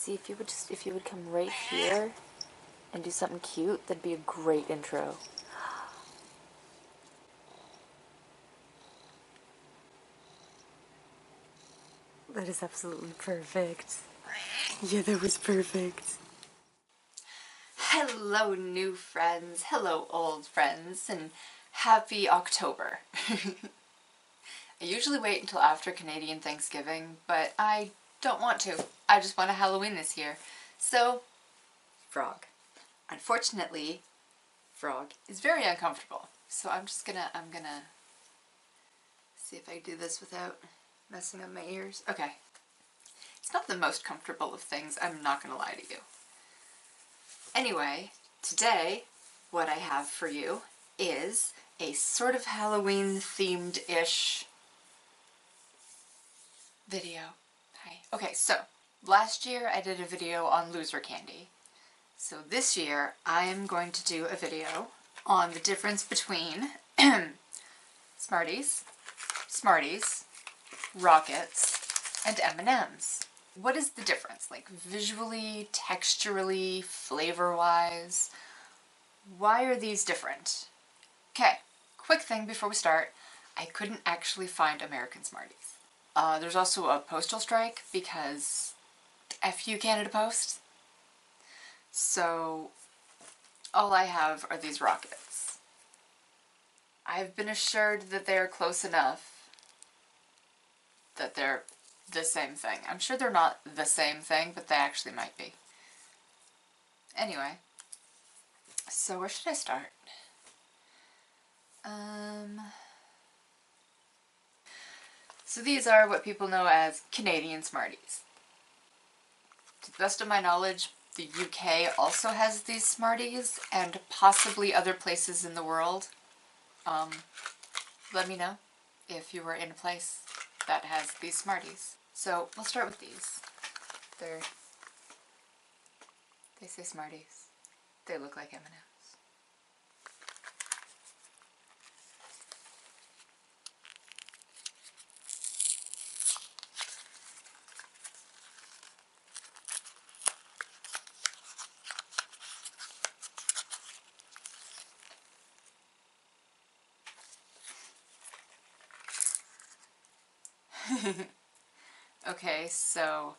See, if you would come right here and do something cute, that'd be a great intro. That is absolutely perfect. Yeah, that was perfect. Hello, new friends. Hello, old friends, and happy October. I usually wait until after Canadian Thanksgiving, but I don't want to. I just want a Halloween this year. So, frog. Unfortunately, frog is very uncomfortable. So I'm gonna see if I do this without messing up my ears. Okay. It's not the most comfortable of things, I'm not gonna lie to you. Anyway, today, what I have for you is a sort of Halloween-themed-ish video. Hi. Okay, so, last year I did a video on loser candy. So this year, I am going to do a video on the difference between Smarties, Rockets, and M&Ms. What is the difference? Like visually, texturally, flavor-wise? Why are these different? Okay, quick thing before we start. I couldn't actually find American Smarties. There's also a postal strike because F you Canada Post. So all I have are these Rockets. I've been assured that they are close enough that they're the same thing. I'm sure they're not the same thing, but they actually might be. Anyway, so where should I start? So these are what people know as Canadian Smarties. To the best of my knowledge, the UK also has these Smarties, and possibly other places in the world. Let me know if you were in a place that has these Smarties. So we'll start with these. They say Smarties. They look like M&Ms. Okay, so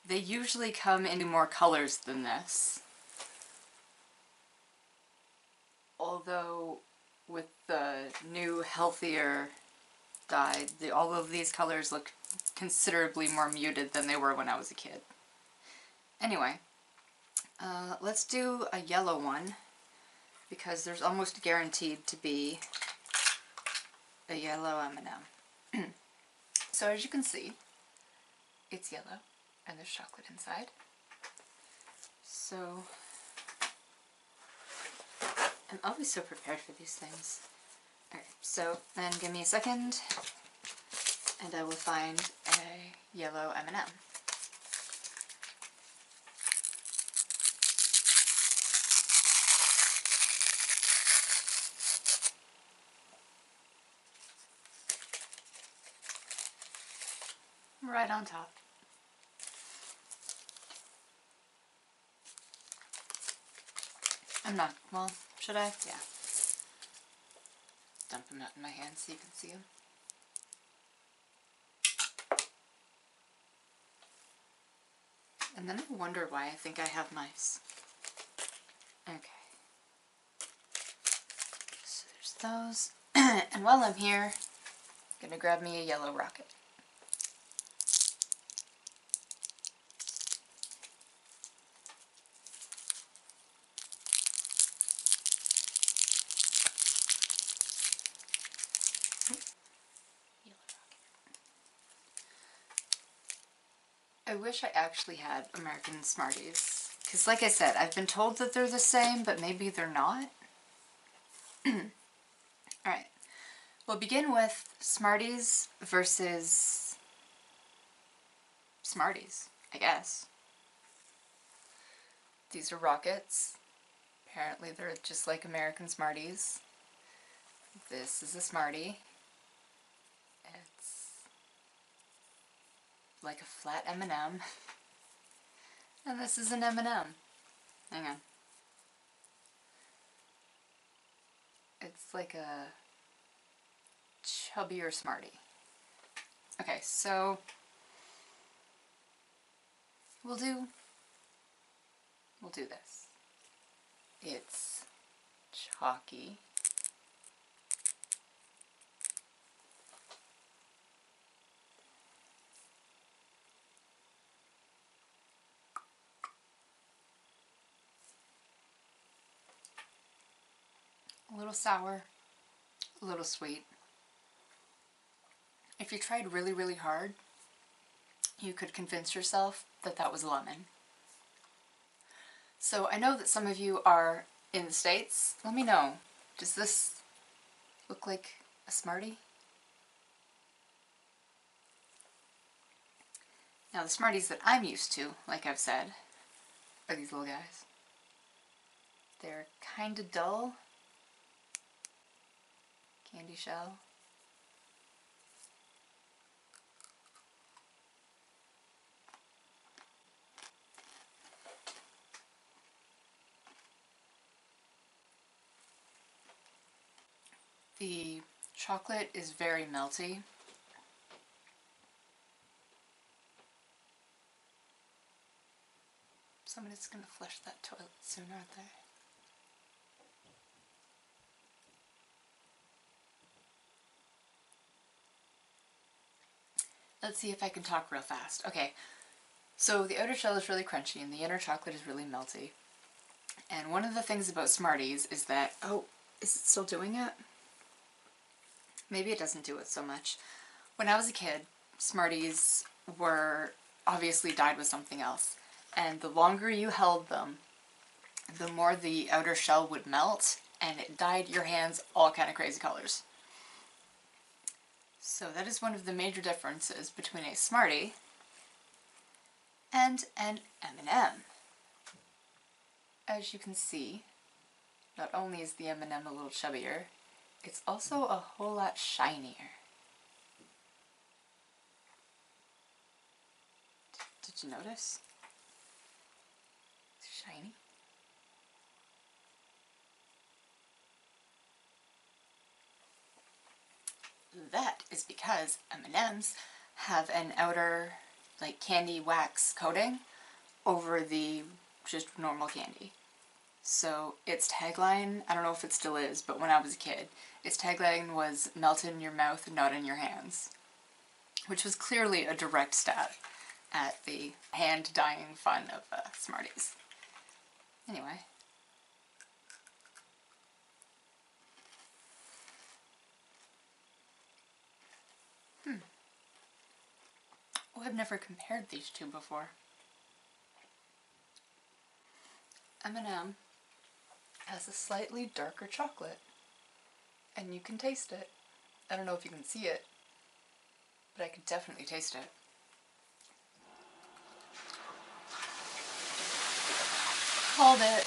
they usually come in more colors than this. Although with the new, healthier dye, all of these colors look considerably more muted than they were when I was a kid. Anyway, let's do a yellow one, because there's almost guaranteed to be a yellow M&M. So as you can see, it's yellow, and there's chocolate inside. So, I'm always so prepared for these things. Alright, so then give me a second, and I will find a yellow M&M. Right on top. I'm not, well, should I? Yeah. Dump them out in my hand so you can see them. And then I wonder why I think I have mice. Okay. So there's those. And while I'm here, I'm gonna grab me a yellow rocket. I wish I actually had American Smarties, because like I said, I've been told that they're the same, but maybe they're not. Alright, we'll begin with Smarties versus Smarties, I guess. These are Rockets. Apparently they're just like American Smarties. This is a Smartie. It's like a flat M&M. And this is an M&M. Hang on. It's like a chubbier Smartie. Okay, so we'll do this. It's chalky. A little sour, a little sweet. If you tried really, really hard, you could convince yourself that that was lemon. So I know that some of you are in the States. Let me know. Does this look like a Smartie? Now the Smarties that I'm used to, like I've said, are these little guys. They're kind of dull. Candy shell. The chocolate is very melty. Somebody's gonna flush that toilet soon, aren't they? Let's see if I can talk real fast. Okay, so the outer shell is really crunchy and the inner chocolate is really melty. And one of the things about Smarties is that, oh, is it still doing it? Maybe it doesn't do it so much. When I was a kid, Smarties were obviously dyed with something else. And the longer you held them, the more the outer shell would melt and it dyed your hands all kind of crazy colors. So that is one of the major differences between a Smartie and an M&M. As you can see, not only is the M&M a little chubbier, it's also a whole lot shinier. Did you notice? It's shiny. That is because M&Ms have an outer, like, candy wax coating over the just normal candy. So its tagline, I don't know if it still is, but when I was a kid, its tagline was "melt in your mouth, not in your hands," which was clearly a direct stab at the hand-dyeing fun of Smarties. Anyway. Oh, I've never compared these two before. M&M has a slightly darker chocolate, and you can taste it. I don't know if you can see it, but I can definitely taste it. Called it.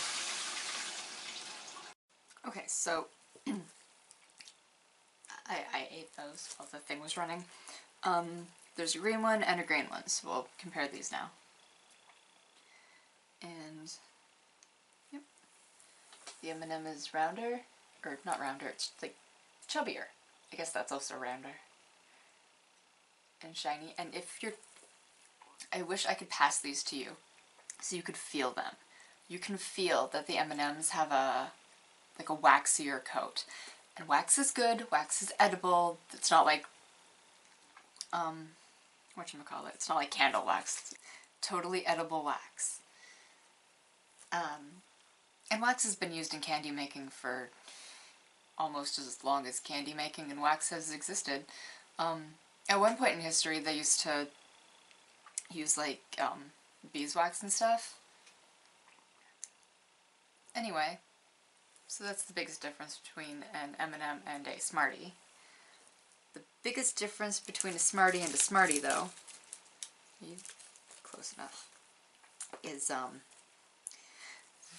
Okay, so I ate those while the thing was running. There's a green one and a green one, so we'll compare these now. And, yep, the M&M is rounder, or not rounder, it's like chubbier. I guess that's also rounder. And shiny, and if you're, I wish I could pass these to you so you could feel them. You can feel that the M&Ms have a waxier coat. And wax is good, wax is edible, it's not like, whatchamacallit, it's not like candle wax, it's totally edible wax. And wax has been used in candy making for almost as long as candy making and wax has existed. At one point in history they used to use like beeswax and stuff. Anyway, so that's the biggest difference between an M&M and a Smartie. The biggest difference between a Smartie and a Smartie, though, close enough, is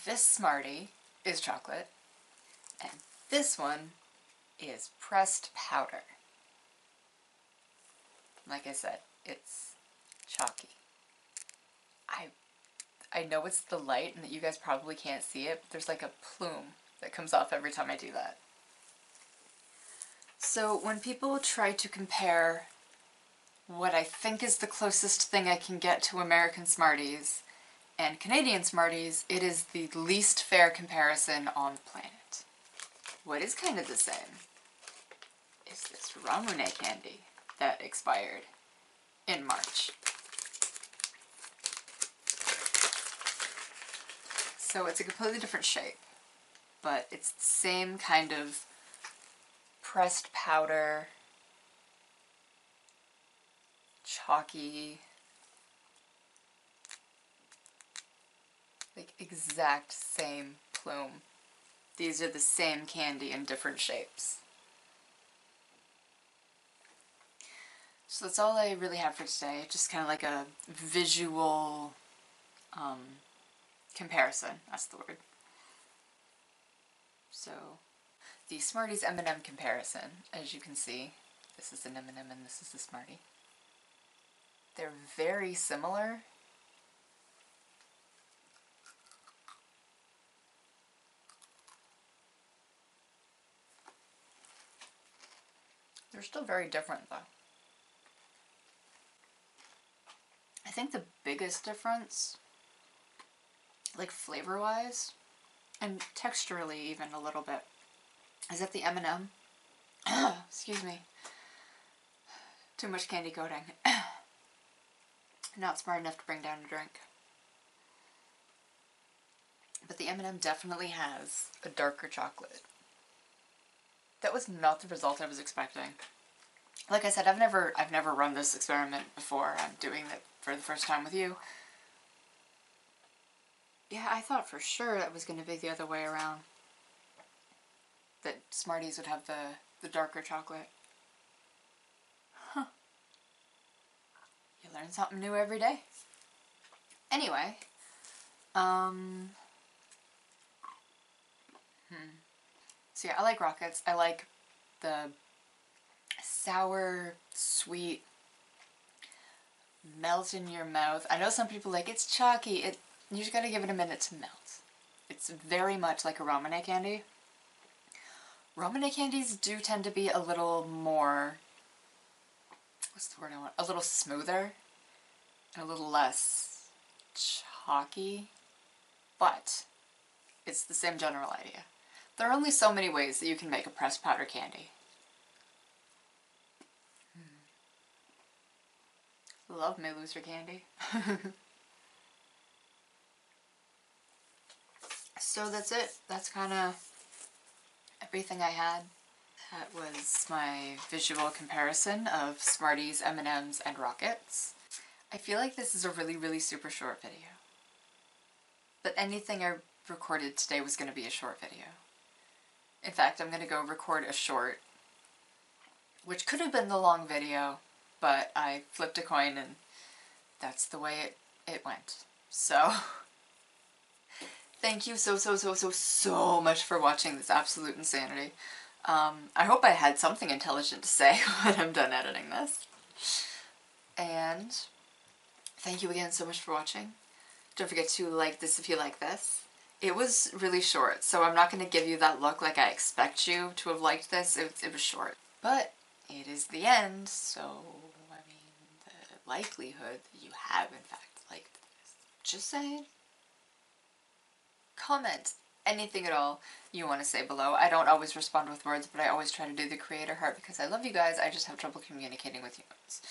this Smartie is chocolate, and this one is pressed powder. Like I said, it's chalky. I know it's the light and that you guys probably can't see it, but there's like a plume that comes off every time I do that. So when people try to compare what I think is the closest thing I can get to American Smarties and Canadian Smarties, it is the least fair comparison on the planet. What is kind of the same is this Ramune candy that expired in March. So it's a completely different shape, but it's the same kind of pressed powder, chalky, like exact same plume. These are the same candy in different shapes. So that's all I really have for today, just kind of like a visual comparison, that's the word. So the Smarties M&M comparison, as you can see, this is an M&M and this is the Smartie. They're very similar. They're still very different though. I think the biggest difference, like flavor-wise, and texturally even a little bit, is that the M&M, excuse me, too much candy coating. Not smart enough to bring down a drink. But the M&M definitely has a darker chocolate. That was not the result I was expecting. Like I said, I've never run this experiment before. I'm doing it for the first time with you. Yeah, I thought for sure that was going to be the other way around. That Smarties would have the darker chocolate. Huh. You learn something new every day. Anyway, so yeah, I like Rockets. I like the sour, sweet, melt in your mouth. I know some people like it's chalky. You just gotta give it a minute to melt. It's very much like a Ramune candy. Ramune candies do tend to be a little more, what's the word I want? A little smoother and a little less chalky, but it's the same general idea. There are only so many ways that you can make a pressed powder candy. Love me loser candy. So that's it. That's kind of everything I had. That was my visual comparison of Smarties, M&Ms, and Rockets. I feel like this is a really, really super short video. But anything I recorded today was going to be a short video. In fact, I'm going to go record a short, which could have been the long video, but I flipped a coin and that's the way it went. So, thank you so much for watching this absolute insanity. I hope I had something intelligent to say when I'm done editing this. And thank you again so much for watching. Don't forget to like this if you like this. It was really short, so I'm not going to give you that look like I expect you to have liked this. It was short. But it is the end, so, I mean, the likelihood that you have, in fact, liked this. Just saying. Comment anything at all you want to say below. I don't always respond with words, but I always try to do the creator heart because I love you guys. I just have trouble communicating with humans.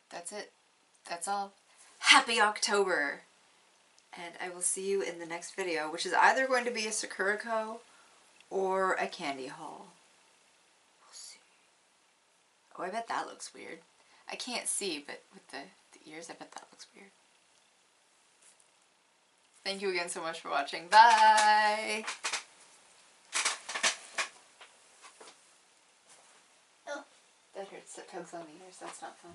That's it. That's all. Happy October! And I will see you in the next video, which is either going to be a Sakurako or a candy haul. We'll see. Oh, I bet that looks weird. I can't see, but with the ears, I bet that looks weird. Thank you again so much for watching. Bye! Oh, that hurts. That tugs on the ears. That's not fun.